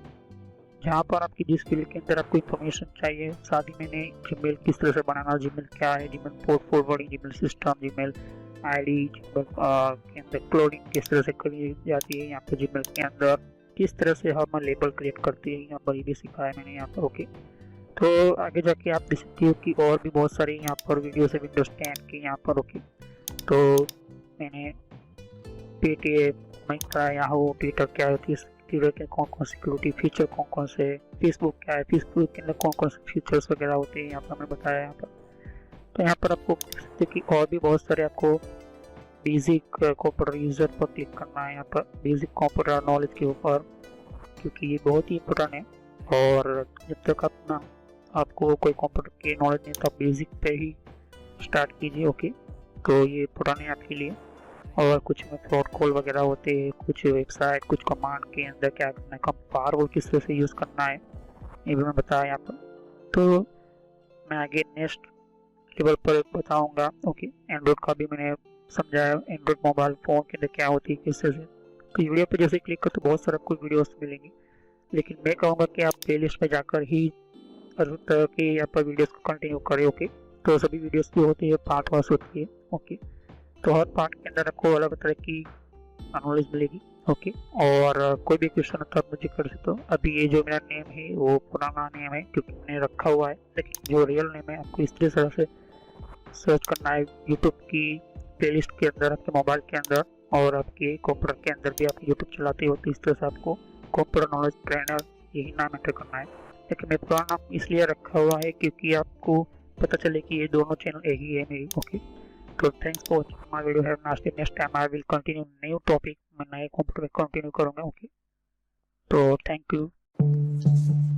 जहाँ पर आपकी जिस फील्ड के अंदर आपको इन्फॉर्मेशन चाहिए, साथ ही मैंने जीमेल किस तरह से बनाना, जीमेल क्या है, Gmail port forwarding, Gmail system, Gmail ID के अंदर क्लोनिंग किस तरह से करी जाती है, यहाँ पे जीमेल के अंदर किस तरह से हम लेबल क्रिएट करते हैं, यहाँ पर ये भी सिखाया मैंने यहाँ पर। ओके, तो आगे जाके आप देख सकते हो कि और भी बहुत सारी यहाँ पर वीडियो है विंडोज 10 के यहाँ पर। ओके, तो मैंने पेटीएम, मिंत्रा, याहू, ट्विटर क्या होती है, ट्विटर के कौन कौन सिक्योरिटी फीचर कौन कौन से, फेसबुक क्या है, फेसबुक के अंदर कौन कौन से फीचर्स वगैरह होते हैं यहाँ पर हमें बताया यहाँ पर। तो यहाँ पर आपको देख सकते कि और भी बहुत सारे आपको बेसिक कंप्यूटर यूजर पर क्लिक करना है, यहाँ पर बेसिक कंप्यूटर नॉलेज के ऊपर, क्योंकि ये बहुत ही इम्पोर्टेंट है। और जब तक अपना आपको कोई कंप्यूटर की नॉलेज नहीं तो आप बेसिक पे ही स्टार्ट कीजिए। ओके, तो ये इम्पोर्टेंट है आपके लिए। और कुछ में फ्रॉड कॉल वगैरह होते हैं, कुछ वेबसाइट, कुछ कमांड के अंदर क्या करना है, कब फायरवॉल किस तरह से यूज़ करना है, ये भी मैं बताया यहाँ पर। तो मैं आगे नेक्स्ट लेवल पर बताऊंगा। ओके, एंड्रॉइड का भी मैंने समझाया, एंड्रॉइड मोबाइल फ़ोन के अंदर क्या होती है किस तरह से। तो वीडियो पर जैसे क्लिक कर तो बहुत सारे आपको वीडियोस मिलेंगे, लेकिन मैं कहूँगा कि आप प्ले लिस्ट में जाकर ही हर तरह की यहाँ पर वीडियोस को कंटिन्यू करें। ओके, तो सभी वीडियोस जो होती है पार्ट वाइज होती है। ओके, तो हर पार्ट के अंदर आपको अलग तरह की नॉलेज मिलेगी। ओके, और कोई भी क्वेश्चन होता है आप मुझे कर सकते हो। अभी ये जो मेरा नेम है वो पुराना नेम है क्योंकि मैंने रखा हुआ है, लेकिन जो रियल नेम है आपको इस तरह से सर्च करना है यूट्यूब की प्लेलिस्ट के अंदर, आपके मोबाइल के अंदर, और आपके कंप्यूटर के अंदर भी आप यूट्यूब चलाते हो तो इस तरह से आपको कंप्यूटर नॉलेज ट्रेनर यही नाम एंटर करना है। लेकिन मैं पुराना नाम इसलिए रखा हुआ है क्योंकि आपको पता चले कि ये दोनों चैनल एक ही है मेरी। ओके, तो thanks for watching my video. Have nice day. Next time I will continue new topic, मैं नए कंप्यूटर में कंटिन्यू करूँगा। ओके, तो थैंक यू।